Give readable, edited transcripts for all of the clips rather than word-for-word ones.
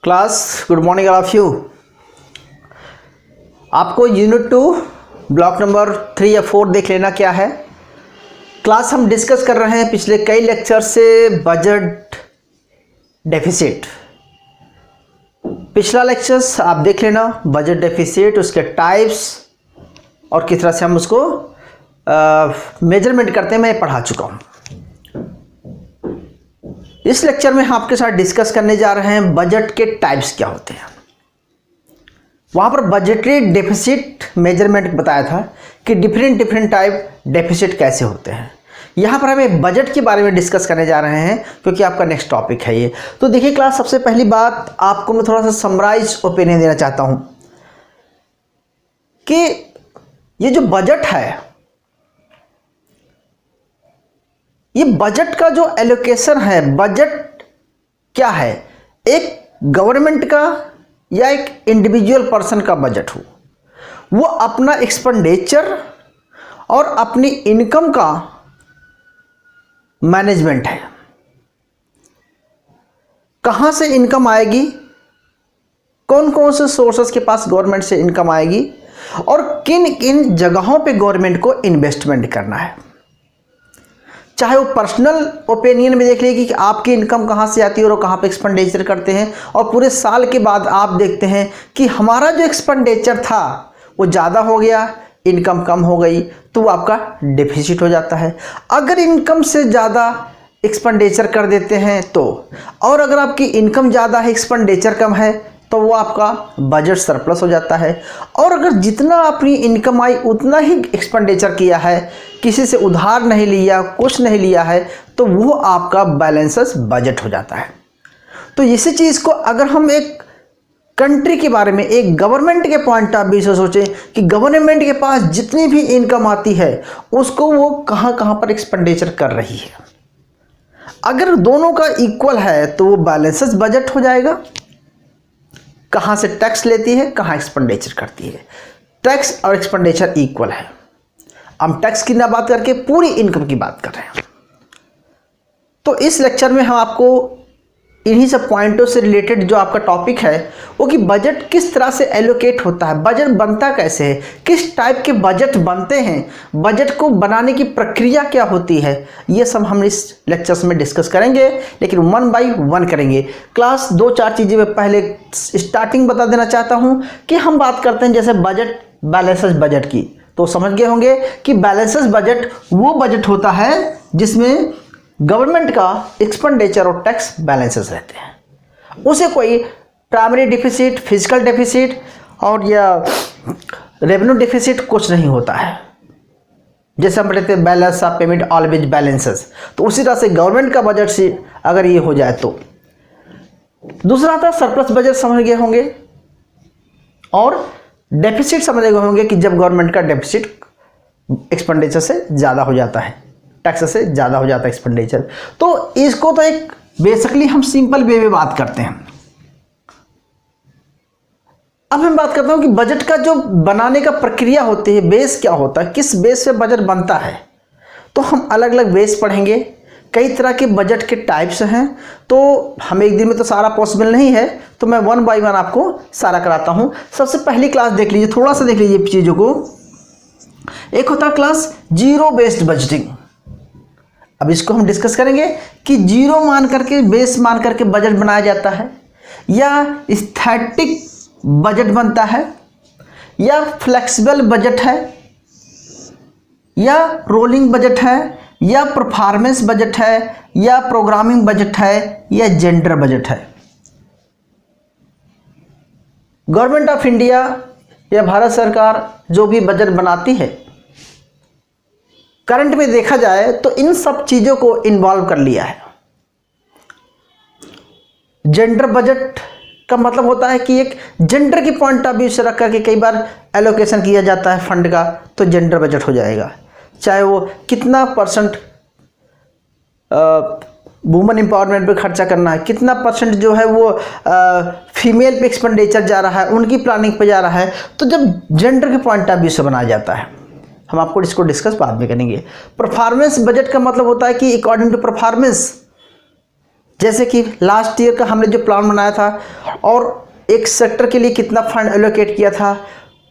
Class good morning all of you. आपको unit 2 block number 3 या 4 देख लेना क्या है। क्लास हम डिस्कस कर रहे हैं पिछले कई लेक्चर से बजट डेफिसिट। पिछला लेक्चर्स आप देख लेना, बजट डेफिसिट, उसके टाइप्स और किस तरह से हम उसको मेजरमेंट करते हैं मैं पढ़ा चुका हूँ। इस लेक्चर में हम आपके साथ डिस्कस करने जा रहे हैं बजट के टाइप्स क्या होते हैं। वहाँ पर बजटरी डेफिसिट मेजरमेंट बताया था कि डिफरेंट टाइप डेफिसिट कैसे होते हैं। यहाँ पर हम एक बजट के बारे में डिस्कस करने जा रहे हैं क्योंकि आपका नेक्स्ट टॉपिक है ये। तो देखिए क्लास, सबसे पहली बात आपको मैं थोड़ा सा समराइज ओपिनियन देना चाहता हूँ कि ये जो बजट है, ये बजट का जो एलोकेशन है, बजट क्या है, एक गवर्नमेंट का या एक इंडिविजुअल पर्सन का बजट हो, वो अपना एक्सपेंडिचर और अपनी इनकम का मैनेजमेंट है। कहाँ से इनकम आएगी, कौन कौन से सोर्सेस के पास गवर्नमेंट से इनकम आएगी और किन किन जगहों पे गवर्नमेंट को इन्वेस्टमेंट करना है। चाहे वो पर्सनल ओपिनियन में देख लेगी कि आपकी इनकम कहाँ से आती है और वो कहाँ पे एक्सपेंडिचर करते हैं, और पूरे साल के बाद आप देखते हैं कि हमारा जो एक्सपेंडिचर था वो ज़्यादा हो गया, इनकम कम हो गई, तो वो आपका डेफिसिट हो जाता है। अगर इनकम से ज़्यादा एक्सपेंडिचर कर देते हैं तो, और अगर आपकी इनकम ज़्यादा है एक्सपेंडिचर कम है तो वो आपका बजट सरप्लस हो जाता है। और अगर जितना अपनी इनकम आई उतना ही एक्सपेंडिचर किया है, किसी से उधार नहीं लिया, कुछ नहीं लिया है, तो वो आपका बैलेंसेस बजट हो जाता है। तो इसी चीज़ को अगर हम एक कंट्री के बारे में, एक गवर्नमेंट के पॉइंट ऑफ व्यू से सोचें कि गवर्नमेंट के पास जितनी भी इनकम आती है उसको वो कहाँ कहाँ पर एक्सपेंडिचर कर रही है, अगर दोनों का इक्वल है तो वो बैलेंसेस बजट हो जाएगा। कहाँ से टैक्स लेती है, कहाँ एक्सपेंडिचर करती है, टैक्स और एक्सपेंडिचर इक्वल है। हम टैक्स की ना बात करके पूरी इनकम की बात कर रहे हैं। तो इस लेक्चर में हम आपको इन्हीं सब पॉइंटों से रिलेटेड जो आपका टॉपिक है वो कि बजट किस तरह से एलोकेट होता है, बजट बनता कैसे है, किस टाइप के बजट बनते हैं, बजट को बनाने की प्रक्रिया क्या होती है, ये सब हम इस लेक्चर्स में डिस्कस करेंगे, लेकिन 1 बाय 1 करेंगे। क्लास 2-4 चीज़ें मैं पहले स्टार्टिंग बता देना चाहता हूँ कि हम बात करते हैं जैसे बजट, बैलेंसेस बजट की, तो समझ गए होंगे कि बैलेंसेस बजट वो बजट होता है जिसमें गवर्नमेंट का एक्सपेंडिचर और टैक्स बैलेंसेस रहते हैं। उसे कोई प्राइमरी डेफिसिट, फिजिकल डेफिसिट और या रेवेन्यू डेफिसिट कुछ नहीं होता है। जैसे हम पढ़ते हैं balance of payment always balances, तो उसी तरह से गवर्नमेंट का बजट से अगर ये हो जाए तो। दूसरा आता है सरप्लस बजट, समझ गए होंगे, और डेफिसिट समझ गए होंगे कि जब गवर्नमेंट का डेफिसिट एक्सपेंडिचर से ज़्यादा हो जाता है, टैक्स से ज़्यादा हो जाता है एक्सपेंडिचर। तो इसको तो एक बेसिकली हम सिंपल वे में बात करते हैं। अब मैं बात करता हूँ कि बजट का जो बनाने का प्रक्रिया होती है, बेस क्या होता है, किस बेस पे बजट बनता है। तो हम अलग अलग बेस पढ़ेंगे। कई तरह के बजट के टाइप्स हैं, तो हम एक दिन में तो सारा पॉसिबल नहीं है, तो मैं 1 बाय 1 आपको सारा कराता हूँ। सबसे पहली क्लास देख लीजिए, थोड़ा सा देख लीजिए चीज़ों को। एक होता है क्लास जीरो बेस्ड बजटिंग। अब इसको हम डिस्कस करेंगे कि जीरो मान करके, बेस मान करके बजट बनाया जाता है, या स्थैटिक बजट बनता है, या फ्लेक्सिबल बजट है, या रोलिंग बजट है, या परफॉर्मेंस बजट है, या प्रोग्रामिंग बजट है, या जेंडर बजट है। गवर्नमेंट ऑफ इंडिया या भारत सरकार जो भी बजट बनाती है, करंट में देखा जाए तो इन सब चीज़ों को इन्वॉल्व कर लिया है। जेंडर बजट का मतलब होता है कि एक जेंडर की पॉइंट ऑफ व्यू से रख करके कई बार एलोकेशन किया जाता है फंड का, तो जेंडर बजट हो जाएगा। चाहे वो कितना परसेंट वुमेन एम्पावरमेंट पे खर्चा करना है, कितना परसेंट जो है वो फीमेल पे एक्सपेंडिचर जा रहा है, उनकी प्लानिंग पे जा रहा है, तो जब जेंडर के पॉइंट ऑफ व्यू से बनाया जाता है। हम आपको इसको डिस्कस बाद में करेंगे। परफॉर्मेंस बजट का मतलब होता है कि अकॉर्डिंग टू परफॉर्मेंस जैसे कि लास्ट ईयर का हमने जो प्लान बनाया था और एक सेक्टर के लिए कितना फंड एलोकेट किया था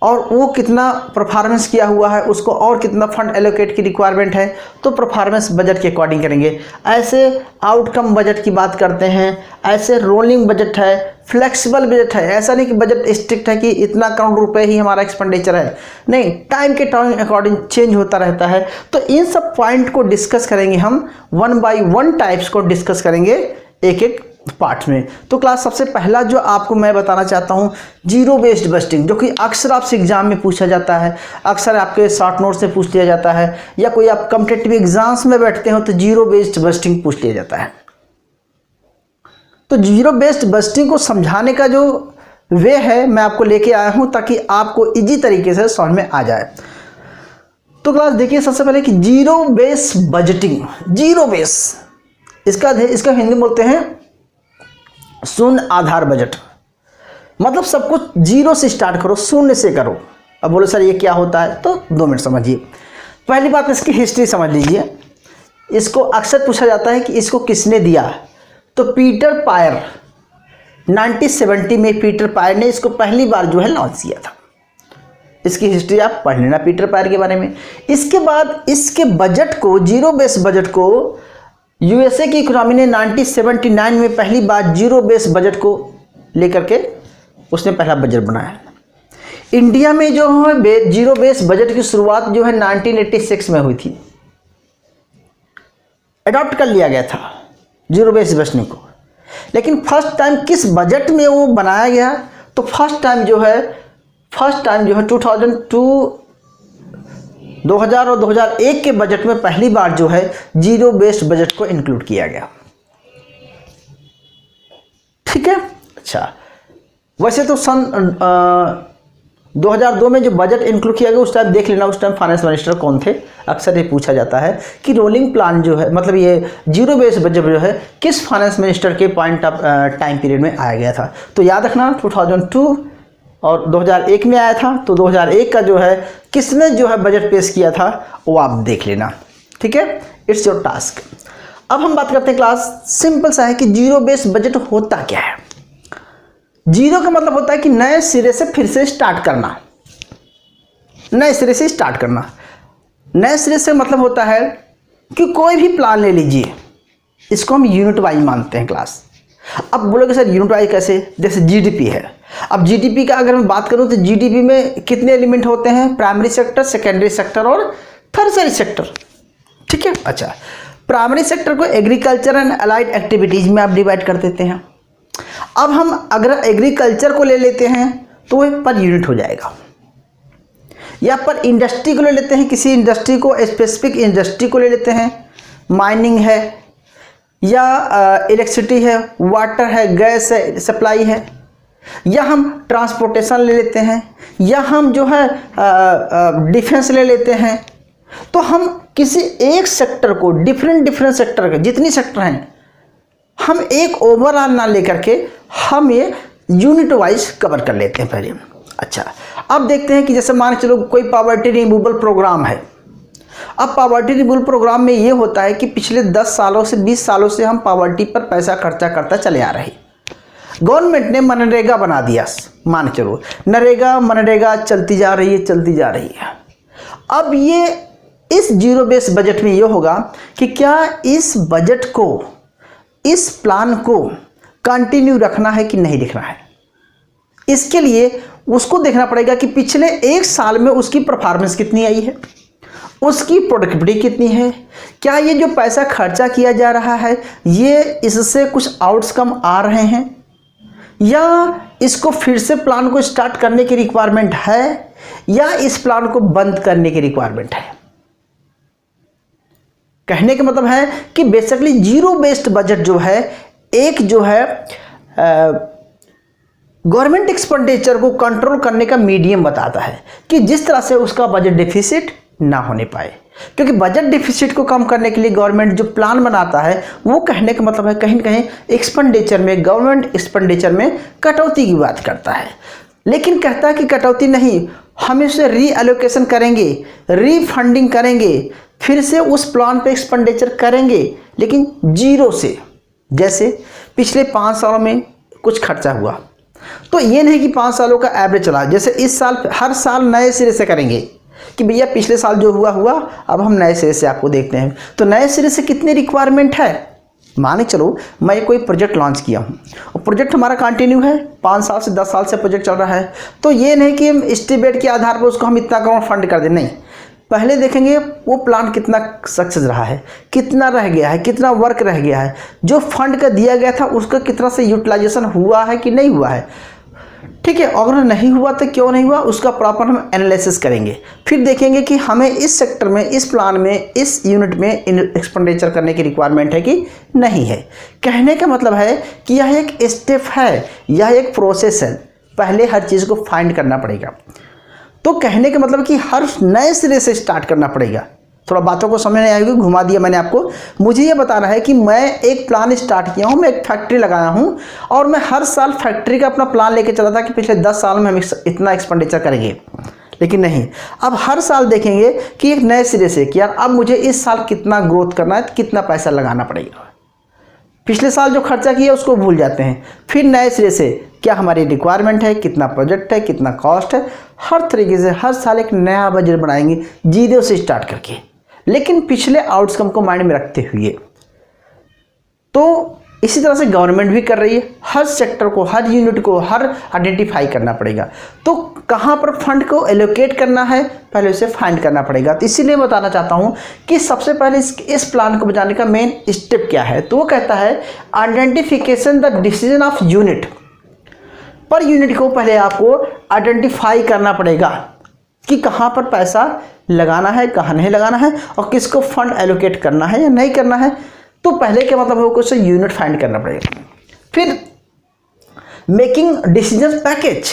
और वो कितना परफॉर्मेंस किया हुआ है, उसको और कितना फंड एलोकेट की रिक्वायरमेंट है, तो परफॉर्मेंस बजट के अकॉर्डिंग करेंगे। ऐसे आउटकम बजट की बात करते हैं, ऐसे रोलिंग बजट है, फ्लेक्सिबल बजट है। ऐसा नहीं कि बजट स्ट्रिक्ट है कि इतना करोड़ रुपए ही हमारा एक्सपेंडिचर है, नहीं, टाइम के टाइम अकॉर्डिंग चेंज होता रहता है। तो इन सब पॉइंट को डिस्कस करेंगे हम, 1 बाय 1 टाइप्स को डिस्कस करेंगे एक एक पार्ट में। तो क्लास सबसे पहला जो आपको मैं बताना चाहता हूँ, जीरो बेस्ड बजटिंग, जो कि अक्सर आपसे एग्जाम में पूछा जाता है, अक्सर आपके शॉर्ट नोट से पूछ लिया जाता है, या कोई आप कॉम्पिटिटिव एग्जाम्स में बैठते हो तो जीरो बेस्ड बजटिंग पूछ लिया जाता है। तो जीरो बेस्ड बजटिंग को समझाने का जो वे है मैं आपको लेके आया हूँ ताकि आपको इजी तरीके से समझ में आ जाए। तो क्लास देखिए सबसे पहले कि zero base budgeting, zero base इसका हिंदी बोलते हैं शून्य आधार बजट। मतलब सब कुछ जीरो से स्टार्ट करो, शून्य से करो। अब बोलो सर ये क्या होता है, तो 2 मिनट समझिए। पहली बात इसकी हिस्ट्री समझ लीजिए। इसको अक्सर पूछा जाता है कि इसको किसने दिया, तो पीटर पायर 1970 में पीटर पायर ने इसको पहली बार जो है लॉन्च किया था। इसकी हिस्ट्री आप पढ़ लेना पीटर पायर के बारे में। इसके बाद इसके बजट को, जीरो बेस बजट को यूएसए की इकोनॉमी ने 1979 में पहली बार जीरो बेस बजट को लेकर के उसने पहला बजट बनाया। इंडिया में जो है जीरो बेस बजट की शुरुआत जो है 1986 में हुई थी, अडॉप्ट कर लिया गया था जीरो बेस बजटिंग को। लेकिन फर्स्ट टाइम किस बजट में वो बनाया गया, तो फर्स्ट टाइम जो है 2000 और 2001 के बजट में पहली बार जो है जीरो बेस्ड बजट को इंक्लूड किया गया। ठीक है, अच्छा। वैसे तो सन 2002 में जो बजट इंक्लूड किया गया उस टाइम देख लेना, उस टाइम फाइनेंस मिनिस्टर कौन थे। अक्सर ये पूछा जाता है कि रोलिंग प्लान जो है, मतलब ये जीरो बेस्ड बजट जो है किस फाइनेंस मिनिस्टर के पॉइंट ऑफ टाइम पीरियड में आया गया था। तो याद रखना 2002 और 2001 में आया था। तो 2001 का जो है किसने जो है बजट पेश किया था वो आप देख लेना। ठीक है, इट्स योर टास्क। अब हम बात करते हैं क्लास, सिंपल सा है कि जीरो बेस्ड बजट होता क्या है। जीरो का मतलब होता है कि नए सिरे से फिर से स्टार्ट करना, नए सिरे से स्टार्ट करना। नए सिरे से मतलब होता है कि कोई भी प्लान ले लीजिए, इसको हम यूनिट वाइज मानते हैं क्लास। अब बोलोगे सर यूनिट वाइज कैसे, जैसे जीडीपी है। अब जीडीपी का अगर मैं बात करूं तो जीडीपी में कितने एलिमेंट होते हैं, प्राइमरी सेक्टर, सेकेंडरी सेक्टर और टर्शियरी सेक्टर। ठीक है, अच्छा। प्राइमरी सेक्टर को एग्रीकल्चर एंड अलाइड एक्टिविटीज में आप डिवाइड कर देते हैं। अब हम अगर एग्रीकल्चर को ले लेते हैं तो वह पर यूनिट हो जाएगा, या पर इंडस्ट्री को ले लेते हैं, किसी इंडस्ट्री को, स्पेसिफिक इंडस्ट्री को ले लेते हैं, माइनिंग है या इलेक्ट्रिसिटी है, वाटर है, गैस है, सप्लाई है, या हम ट्रांसपोर्टेशन ले लेते हैं, या हम जो है डिफेंस ले लेते हैं। तो हम किसी एक सेक्टर को, डिफरेंट सेक्टर के जितनी सेक्टर हैं, हम एक ओवरऑल ना लेकर के हम ये यूनिट वाइज कवर कर लेते हैं पहले। अच्छा, अब देखते हैं कि जैसे मान के चलो कोई पॉवर्टी रिमूवल प्रोग्राम है। अब पॉवर्टी रिमूवल प्रोग्राम में ये होता है कि पिछले 10 सालों से 20 सालों से हम पॉवर्टी पर पैसा खर्चा करता चले आ रहे हैं। गवर्नमेंट ने मनरेगा बना दिया, मान के चलो मनरेगा चलती जा रही है। अब ये इस जीरो बेस बजट में ये होगा कि क्या इस बजट को, इस प्लान को कंटिन्यू रखना है कि नहीं रखना है। इसके लिए उसको देखना पड़ेगा कि पिछले 1 साल में उसकी परफॉर्मेंस कितनी आई है, उसकी प्रोडक्टिविटी कितनी है, क्या ये जो पैसा खर्चा किया जा रहा है ये इससे कुछ आउटकम आ रहे हैं, या इसको फिर से प्लान को स्टार्ट करने की रिक्वायरमेंट है, या इस प्लान को बंद करने की रिक्वायरमेंट है। कहने का मतलब है कि बेसिकली जीरो बेस्ड बजट जो है एक जो है गवर्नमेंट एक्सपेंडिचर को कंट्रोल करने का मीडियम बताता है कि जिस तरह से उसका बजट डिफिसिट ना होने पाए। क्योंकि बजट डिफिसिट को कम करने के लिए गवर्नमेंट जो प्लान बनाता है वो कहने का मतलब है कहीं ना कहीं एक्सपेंडिचर में, गवर्नमेंट एक्सपेंडिचर में कटौती की बात करता है। लेकिन कहता है कि कटौती नहीं, हम इसे रीएलोकेशन करेंगे, रीफंडिंग करेंगे, फिर से उस प्लान पे एक्सपेंडिचर करेंगे, लेकिन जीरो से। जैसे पिछले 5 सालों में कुछ खर्चा हुआ, तो ये नहीं कि 5 सालों का एवरेज चला, जैसे इस साल हर साल नए सिरे से करेंगे कि भैया पिछले साल जो हुआ हुआ, अब हम नए सिरे से आपको देखते हैं। तो नए सिरे से कितनी रिक्वायरमेंट है, माने चलो मैं कोई प्रोजेक्ट लॉन्च किया हूँ और प्रोजेक्ट हमारा कंटिन्यू है, 5 साल से 10 साल से प्रोजेक्ट चल रहा है, तो ये नहीं कि हम एस्टिमेट के आधार पर उसको हम इतना करोड़ फंड कर दें, नहीं, पहले देखेंगे वो प्लान कितना सक्सेस रहा है, कितना रह गया है, कितना वर्क रह गया है, जो फंड का दिया गया था उसका कितना से यूटिलाइजेशन हुआ है कि नहीं हुआ है, ठीक है। अगर नहीं हुआ तो क्यों नहीं हुआ, उसका प्रॉपर हम एनालिसिस करेंगे। फिर देखेंगे कि हमें इस सेक्टर में, इस प्लान में, इस यूनिट में एक्सपेंडिचर करने की रिक्वायरमेंट है कि नहीं है। कहने का मतलब है कि यह एक स्टेप है, यह एक प्रोसेस है, पहले हर चीज़ को फाइंड करना पड़ेगा। तो कहने का मतलब कि हर नए सिरे से स्टार्ट करना पड़ेगा। थोड़ा बातों को समझ नहीं आएगी, घुमा दिया मैंने आपको। मुझे ये बताना है कि मैं एक प्लान स्टार्ट किया हूँ, मैं एक फैक्ट्री लगाया हूँ और मैं हर साल फैक्ट्री का अपना प्लान लेके चला था कि पिछले 10 साल में हम इतना एक्सपेंडिचर करेंगे, लेकिन नहीं, अब हर साल देखेंगे कि एक नए सिरे से कि यार अब मुझे इस साल कितना ग्रोथ करना है, कितना पैसा लगाना पड़ेगा। पिछले साल जो खर्चा किया उसको भूल जाते हैं, फिर नए सिरे से क्या हमारी रिक्वायरमेंट है, कितना प्रोजेक्ट है, कितना कॉस्ट है, हर तरीके से हर साल एक नया बजट बनाएंगे जीरो से स्टार्ट करके, लेकिन पिछले आउटकम को माइंड में रखते हुए। तो इसी तरह से गवर्नमेंट भी कर रही है, हर सेक्टर को, हर यूनिट को, हर आइडेंटिफाई करना पड़ेगा। तो कहाँ पर फंड को एलोकेट करना है पहले उसे फाइंड करना पड़ेगा। तो इसीलिए बताना चाहता हूँ कि सबसे पहले इस प्लान को बनाने का मेन स्टेप क्या है। तो वो कहता है identification the decision of unit. Per unit को पहले आपको आइडेंटिफाई करना पड़ेगा कि कहाँ पर पैसा लगाना है, कहाँ नहीं लगाना है और किसको फंड एलोकेट करना है या नहीं करना है। तो पहले क्या मतलब है, कुछ यूनिट फाइंड करना पड़ेगा। फिर मेकिंग डिसीजन पैकेज,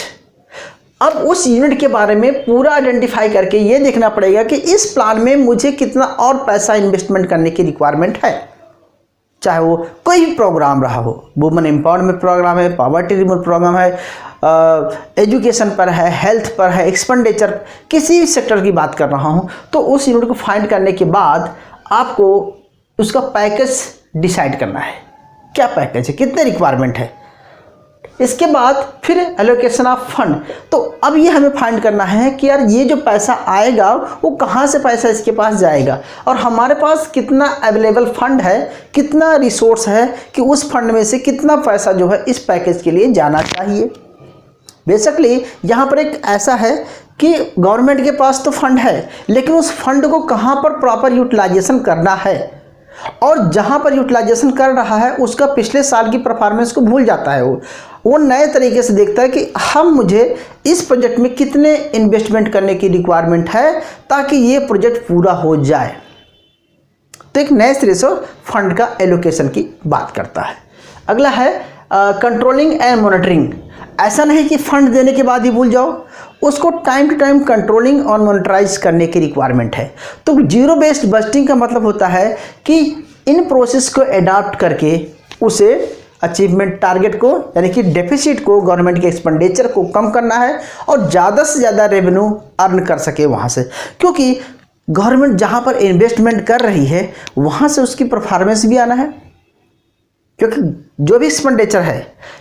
अब उस यूनिट के बारे में पूरा आइडेंटिफाई करके ये देखना पड़ेगा कि इस प्लान में मुझे कितना और पैसा इन्वेस्टमेंट करने की रिक्वायरमेंट है, चाहे वो कोई भी प्रोग्राम रहा हो, वुमेन एम्पावरमेंट प्रोग्राम है, पॉवर्टी रिमूवल प्रोग्राम है, एजुकेशन पर है, हेल्थ पर है, एक्सपेंडिचर किसी भी सेक्टर की बात कर रहा हूँ। तो उस यूनिट को फाइंड करने के बाद आपको उसका पैकेज डिसाइड करना है, क्या पैकेज है, कितने रिक्वायरमेंट है। इसके बाद फिर एलोकेशन ऑफ फंड। तो अब ये हमें फाइंड करना है कि यार ये जो पैसा आएगा वो कहाँ से पैसा इसके पास जाएगा और हमारे पास कितना अवेलेबल फंड है, कितना रिसोर्स है कि उस फंड में से कितना पैसा जो है इस पैकेज के लिए जाना चाहिए। बेसिकली यहाँ पर एक ऐसा है कि गवर्नमेंट के पास तो फंड है, लेकिन उस फंड को कहाँ पर प्रॉपर यूटिलाइजेशन करना है और जहाँ पर यूटिलाइजेशन कर रहा है उसका पिछले साल की परफॉर्मेंस को भूल जाता है। वो नए तरीके से देखता है कि हम मुझे इस प्रोजेक्ट में कितने इन्वेस्टमेंट करने की रिक्वायरमेंट है ताकि ये प्रोजेक्ट पूरा हो जाए। तो एक नए सिरे से फंड का एलोकेशन की बात करता है। अगला है कंट्रोलिंग एंड मॉनिटरिंग। ऐसा नहीं कि फंड देने के बाद ही भूल जाओ, उसको टाइम टू टाइम कंट्रोलिंग और मॉनिटराइज करने की रिक्वायरमेंट है। तो जीरो बेस्ड बजटिंग का मतलब होता है कि इन प्रोसेस को अडॉप्ट करके उसे अचीवमेंट टारगेट को यानी कि डेफिसिट को, गवर्नमेंट के एक्सपेंडिचर को कम करना है और ज़्यादा से ज़्यादा रेवेन्यू अर्न कर सके वहाँ से, क्योंकि गवर्नमेंट जहाँ पर इन्वेस्टमेंट कर रही है वहाँ से उसकी परफॉर्मेंस भी आना है। क्योंकि जो भी एक्सपेंडिचर है,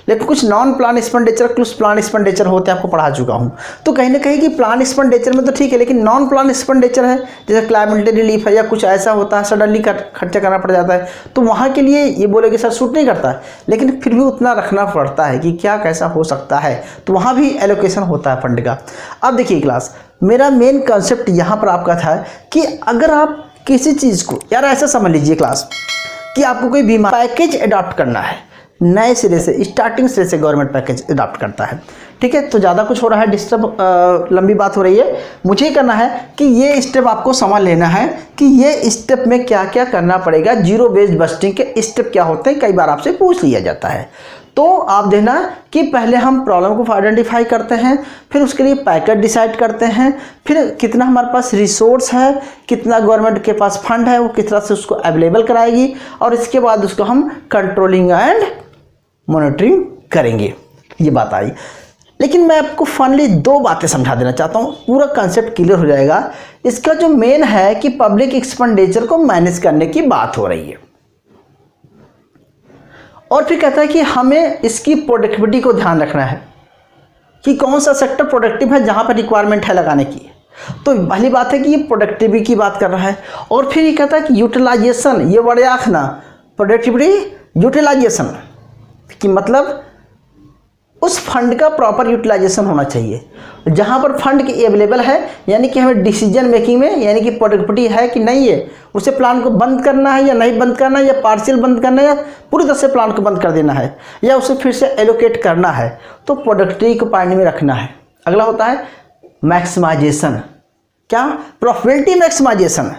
लेकिन कुछ नॉन प्लान एक्सपेंडिचर, कुछ प्लान एक्सपेंडिचर होते हैं, आपको पढ़ा चुका हूँ। तो कहीं ना कहीं कि प्लान एक्सपेंडिचर में तो ठीक है, लेकिन नॉन प्लान एक्सपेंडिचर है जैसे क्लाइमेट रिलीफ है या कुछ ऐसा होता है, सडनली खर्चा करना पड़ जाता है, तो वहाँ के लिए ये बोले सर सूट नहीं करता है, लेकिन फिर भी उतना रखना पड़ता है कि क्या कैसा हो सकता है, तो वहाँ भी एलोकेशन होता है फंड का। अब देखिए क्लास, मेरा मेन कंसेप्ट यहाँ पर आपका था कि अगर आप किसी चीज़ को, यार ऐसा समझ लीजिए क्लास कि आपको कोई बीमा पैकेज अडॉप्ट करना है, नए सिरे से, स्टार्टिंग सिरे से गवर्नमेंट पैकेज अडॉप्ट करता है, ठीक है। तो ज़्यादा कुछ हो रहा है, डिस्टर्ब लंबी बात हो रही है, मुझे करना है कि ये स्टेप आपको समझ लेना है कि ये स्टेप में क्या क्या करना पड़ेगा। जीरो बेस्ड बजटिंग के स्टेप क्या होते हैं, कई बार आपसे पूछ लिया जाता है। तो आप देखना कि पहले हम प्रॉब्लम को आइडेंटिफाई करते हैं, फिर उसके लिए पैकेज डिसाइड करते हैं, फिर कितना हमारे पास रिसोर्स है, कितना गवर्नमेंट के पास फंड है, वो किस तरह से उसको अवेलेबल कराएगी, और इसके बाद उसको हम कंट्रोलिंग एंड मॉनिटरिंग करेंगे। ये बात आई, लेकिन मैं आपको फाइनली 2 बातें समझा देना चाहता हूँ, पूरा कंसेप्ट क्लियर हो जाएगा। इसका जो मेन है कि पब्लिक एक्सपेंडिचर को मैनेज करने की बात हो रही है, और फिर कहता है कि हमें इसकी प्रोडक्टिविटी को ध्यान रखना है कि कौन सा सेक्टर प्रोडक्टिव है जहाँ पर रिक्वायरमेंट है लगाने की। तो पहली बात है कि ये प्रोडक्टिविटी की बात कर रहा है। और फिर ये कहता है कि यूटिलाइजेशन, ये वर्ड आखना, प्रोडक्टिविटी यूटिलाइजेशन कि मतलब उस फंड का प्रॉपर यूटिलाइजेशन होना चाहिए जहाँ पर फंड की अवेलेबल है, यानी कि हमें डिसीजन मेकिंग में यानी कि प्रोडक्टिविटी है कि नहीं है, उसे प्लान को बंद करना है या नहीं बंद करना है, या पार्शियल बंद करना है, या पूरी तरह से प्लान को बंद कर देना है, या उसे फिर से एलोकेट करना है। तो प्रोडक्टिविटी को पॉइंट में रखना है। अगला होता है मैक्सिमाइजेशन। क्या? Profitability maximisation.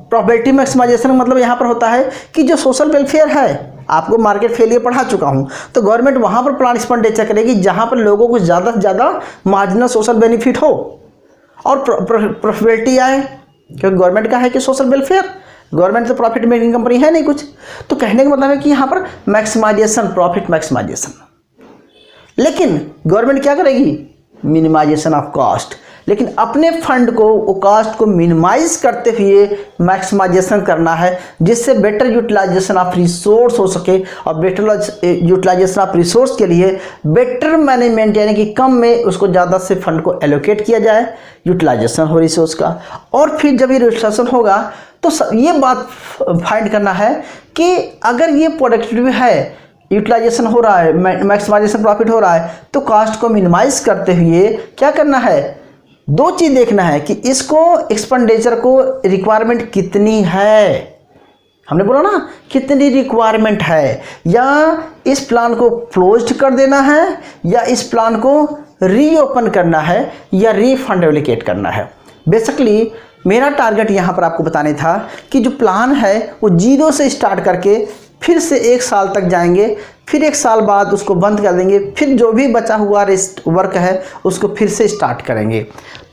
प्रॉफिटेबिलिटी मैक्सिमाइजेशन मतलब यहाँ पर होता है कि जो सोशल वेलफेयर है, आपको मार्केट फेलियर पढ़ा चुका हूँ, तो गवर्नमेंट वहाँ पर प्लान एक्सपेंडिचर करेगी जहाँ पर लोगों को ज़्यादा से ज़्यादा मार्जिनल सोशल बेनिफिट हो और प्रॉफिटेबिलिटी आए, क्योंकि गवर्नमेंट का है कि सोशल वेलफेयर, गवर्नमेंट तो प्रॉफिट मेकिंग कंपनी है नहीं कुछ। तो कहने का मतलब है कि यहाँ पर मैक्सिमाइजेशन, प्रॉफिट मैक्सिमाइजेशन। लेकिन गवर्नमेंट क्या करेगी? Minimization of cost. लेकिन अपने फंड को, वो कॉस्ट को मिनिमाइज करते हुए मैक्सिमाइजेशन करना है, जिससे बेटर यूटिलाइजेशन ऑफ रिसोर्स हो सके। और बेटर यूटिलाइजेशन ऑफ रिसोर्स के लिए बेटर मैनेजमेंट, यानी कि कम में उसको ज़्यादा से फंड को एलोकेट किया जाए, यूटिलाइजेशन हो रिसोर्स का। और फिर जब ये यूटिलाइजेशन होगा तो ये बात फाइंड करना है कि अगर ये प्रोडक्टिव है, यूटिलाइजेशन हो रहा है, मैक्सिमाइजेशन प्रॉफिट हो रहा है, तो कॉस्ट को मिनिमाइज करते हुए क्या करना है? दो चीज़ देखना है कि इसको एक्सपेंडिचर को रिक्वायरमेंट कितनी है, हमने बोला ना कितनी रिक्वायरमेंट है, या इस प्लान को क्लोज्ड कर देना है, या इस प्लान को रीओपन करना है, या रीफंड एलोकेट करना है। बेसिकली मेरा टारगेट यहाँ पर आपको बताने था कि जो प्लान है वो 0 से स्टार्ट करके फिर से 1 साल तक जाएंगे, फिर 1 साल बाद उसको बंद कर देंगे, फिर जो भी बचा हुआ रेस्ट वर्क है उसको फिर से स्टार्ट करेंगे।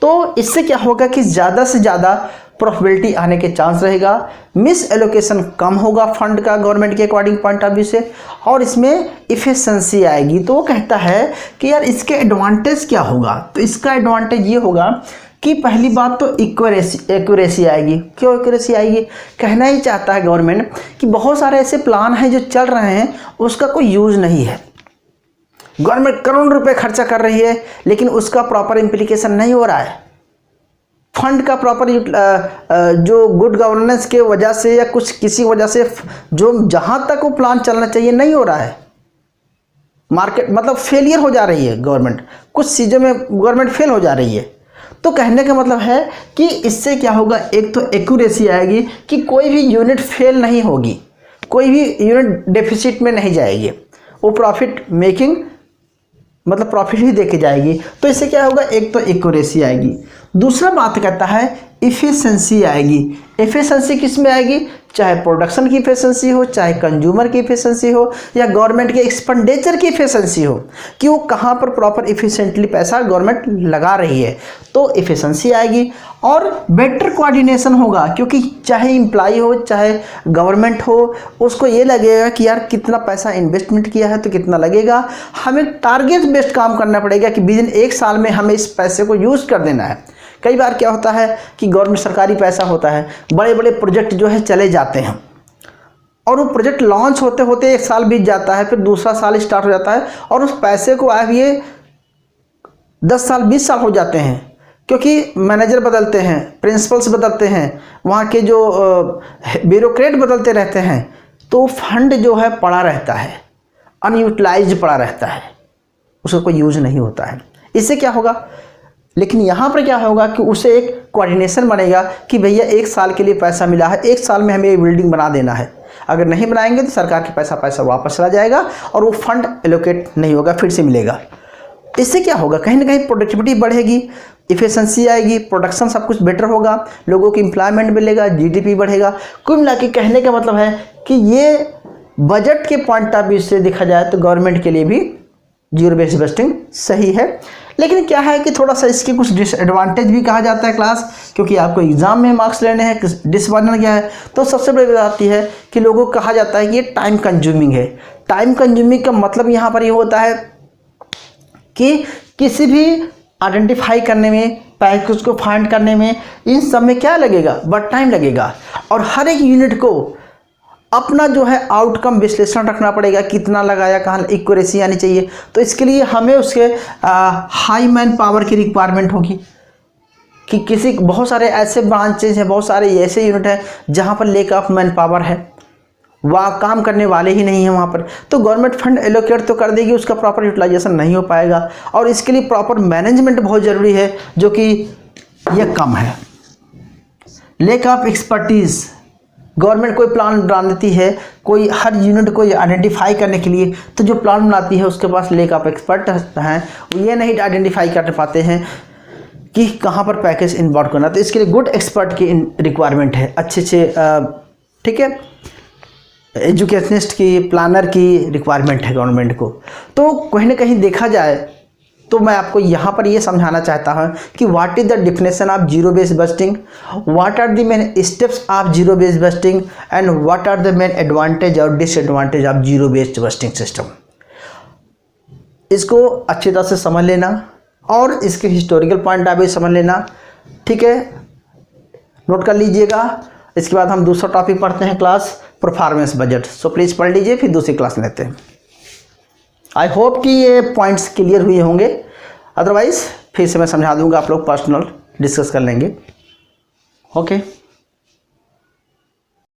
तो इससे क्या होगा कि ज़्यादा से ज़्यादा प्रॉफिटेबिलिटी आने के चांस रहेगा, मिस एलोकेशन कम होगा फंड का गवर्नमेंट के अकॉर्डिंग पॉइंट ऑफ व्यू से, और इसमें इफ़िशेंसी आएगी। तो वो कहता है कि यार इसके एडवांटेज क्या होगा? तो इसका एडवांटेज ये होगा कि पहली बात तो एक्यूरेसी आएगी। क्यों एक्यूरेसी आएगी? कहना ही चाहता है गवर्नमेंट कि बहुत सारे ऐसे प्लान हैं जो चल रहे हैं, उसका कोई यूज़ नहीं है, गवर्नमेंट करोड़ रुपए खर्चा कर रही है लेकिन उसका प्रॉपर इम्प्लीकेशन नहीं हो रहा है, फंड का प्रॉपर जो गुड गवर्नेंस के वजह से या कुछ किसी वजह से जो जहाँ तक वो प्लान चलना चाहिए नहीं हो रहा है, मार्केट मतलब फेलियर हो जा रही है गवर्नमेंट, कुछ चीज़ों में गवर्नमेंट फेल हो जा रही है। तो कहने का मतलब है कि इससे क्या होगा? एक तो एक्यूरेसी आएगी कि कोई भी यूनिट फेल नहीं होगी, कोई भी यूनिट डेफिसिट में नहीं जाएगी, वो प्रॉफिट मेकिंग मतलब प्रॉफिट ही देके जाएगी। तो इससे क्या होगा? एक तो एक्यूरेसी आएगी। दूसरा बात कहता है इफ़िशेंसी आएगी। इफ़िशेंसी किस में आएगी? चाहे प्रोडक्शन की इफ़िशेंसी हो, चाहे कंज्यूमर की इफ़िशेंसी हो, या गवर्नमेंट के एक्सपेंडिचर की इफ़िशेंसी हो कि वो कहाँ पर प्रॉपर इफ़िशेंटली पैसा गवर्नमेंट लगा रही है, तो इफ़िशेंसी आएगी। और बेटर कोऑर्डिनेशन होगा, क्योंकि चाहे एम्प्लॉय हो चाहे गवर्नमेंट हो, उसको ये लगेगा कि यार कितना पैसा इन्वेस्टमेंट किया है तो कितना लगेगा, हमें टारगेट बेस्ड काम करना पड़ेगा कि विदिन 1 साल में हमें इस पैसे को यूज़ कर देना है। कई बार क्या होता है कि गवर्नमेंट सरकारी पैसा होता है, बड़े बड़े प्रोजेक्ट जो है चले जाते हैं, और वो प्रोजेक्ट लॉन्च होते होते 1 साल बीत जाता है, फिर दूसरा साल स्टार्ट हो जाता है, और उस पैसे को आए हुए 10 साल 20 साल हो जाते हैं, क्योंकि मैनेजर बदलते हैं, प्रिंसिपल्स बदलते हैं, वहाँ के जो ब्यूरोक्रेट बदलते रहते हैं, तो फंड जो है पड़ा रहता है, अनयूटिलाइज्ड पड़ा रहता है, उसका कोई यूज नहीं होता है। इससे क्या होगा? लेकिन यहाँ पर क्या होगा कि उसे एक कोऑर्डिनेशन बनेगा कि भैया 1 साल के लिए पैसा मिला है, 1 साल में हमें ये बिल्डिंग बना देना है, अगर नहीं बनाएंगे तो सरकार के पैसा वापस चला जाएगा और वो फंड एलोकेट नहीं होगा, फिर से मिलेगा। इससे क्या होगा? कहीं ना कहीं प्रोडक्टिविटी बढ़ेगी, इफ़िशेंसी आएगी, प्रोडक्शन सब कुछ बेटर होगा, लोगों की एम्प्लॉयमेंट मिलेगा, जीडीपी बढ़ेगा। कुल मिला के कहने का मतलब है कि ये बजट के पॉइंट ऑफ व्यू से देखा जाए तो गवर्नमेंट के लिए भी जीरो बेस्ड इन्वेस्टिंग सही है। लेकिन क्या है कि थोड़ा सा इसके कुछ डिसएडवांटेज भी कहा जाता है क्लास, क्योंकि आपको एग्जाम में मार्क्स लेने हैं। डिसएडवांटेज क्या है? तो सबसे बड़ी बात आती है कि लोगों को कहा जाता है कि ये टाइम कंज्यूमिंग है। टाइम कंज्यूमिंग का मतलब यहाँ पर ये होता है कि किसी भी आइडेंटिफाई करने में, पैकेज को फाइंड करने में, इन सब में क्या लगेगा? बट टाइम लगेगा। और हर एक यूनिट को अपना जो है आउटकम विश्लेषण रखना पड़ेगा, कितना लगाया, कहाँ एक्यूरेसी आनी चाहिए। तो इसके लिए हमें उसके हाई मैन पावर की रिक्वायरमेंट होगी कि किसी बहुत सारे ऐसे ब्रांचेज हैं, बहुत सारे ऐसे यूनिट हैं जहाँ पर लेक ऑफ मैन पावर है, वहाँ काम करने वाले ही नहीं हैं वहाँ पर। तो गवर्नमेंट फंड एलोकेट तो कर देगी, उसका प्रॉपर यूटिलाइजेशन नहीं हो पाएगा। और इसके लिए प्रॉपर मैनेजमेंट बहुत ज़रूरी है, जो कि ये कम है। लेक ऑफ एक्सपर्टीज़, गवर्नमेंट कोई प्लान बना देती है, कोई हर यूनिट को आइडेंटिफाई करने के लिए, तो जो प्लान बनाती है उसके पास लेक ऑफ एक्सपर्ट हैं, ये नहीं आइडेंटिफाई कर पाते हैं कि कहाँ पर पैकेज इन्वॉल्व करना। तो इसके लिए गुड एक्सपर्ट की रिक्वायरमेंट है, अच्छे ठीक है, एजुकेशनिस्ट की, प्लानर की रिक्वायरमेंट है गवर्नमेंट को। तो कहीं ना कहीं देखा जाए तो मैं आपको यहाँ पर ये समझाना चाहता हूँ कि what is the definition of zero base budgeting, what are the main steps of zero base budgeting, and what are the main advantage और disadvantage of zero based budgeting system. इसको अच्छी तरह से समझ लेना और इसके हिस्टोरिकल पॉइंट ऑफ व्यू समझ लेना, ठीक है, नोट कर लीजिएगा। इसके बाद हम दूसरा टॉपिक पढ़ते हैं, class performance budget. So please पढ़ लीजिए, फिर दूसरी क्लास लेते हैं। आई होप कि ये पॉइंट्स क्लियर हुए होंगे, अदरवाइज़ फिर से मैं समझा दूंगा, आप लोग पर्सनल डिस्कस कर लेंगे। ओके।